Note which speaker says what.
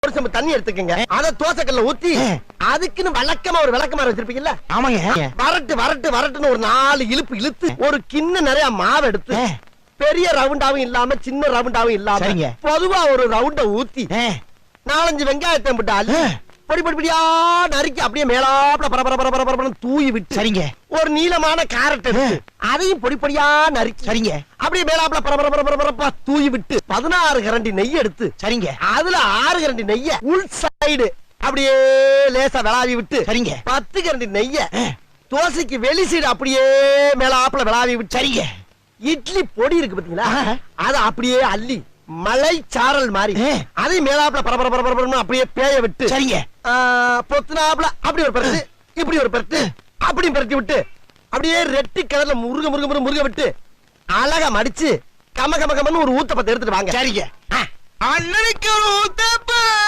Speaker 1: ஒரு சம்பு தண்ணி எடுத்துக்கங்க. அத தோசைக்கல்ல ஊத்தி அதுக்குன்னு வழக்கமா ஒரு விளக்கமாறு வச்சிருப்பீங்கல்ல?
Speaker 2: ஆமாங்க.
Speaker 1: வரட்டு வரட்டு வரட்டுன்னு ஒரு 4 இழுப்பு இழுத்து ஒரு கிண்ண நிறைய மாவு எடுத்து பெரிய ரவுண்டாவும் இல்லாம சின்ன ரவுண்டாவும் இல்லாம பொதுவா ஒரு ரவுண்ட ஊத்தி 4-5 வெங்காயத்தை போட்டு அள்ளி பொடி பொடி பொடியா நறுக்கி அப்படியே மேலாப்ல பரபர தூவி விட்டு சரிங்க. ஒரு நீளமான கேரட் எடுத்து அதையும் பொடி பொடியா நறுக்கி சரிங்க. அப்படியே மேலாப்ல பரபர தூவி விட்டு 16 கரண்டி நெய் எடுத்து சரிங்க. அதுல 6 கரண்டி நெய்ய உள் சைடு அப்படியே லேசா விளாவி விட்டு சரிங்க. 10 கரண்டி நெய்ய தோசைக்கு வெளி சைடு அப்படியே மேலாப்ல விளாவி விட்டு சரிங்க. இட்லி பொடி இருக்கு பாத்தீங்களா, அத அப்படியே அள்ளி மலை சாரல் மாதிரி அதை மேலாப்ல பரபர அப்படியே பேய விட்டு சரிங்க. பொத்துனாப்ல அப்படி ஒரு பரட்டு இப்படி ஒரு பரட்டு அப்படி பரட்டி விட்டு அப்படியே ரெட்டி கலர்ல முருக விட்டு அழகா மடிச்சு கம கம கமன்னு ஒரு ஊத்தப்பத்தை எடுத்துட்டு வாங்க சரிங்க. அண்ணனுக்கு ஒரு ஊத்தப்ப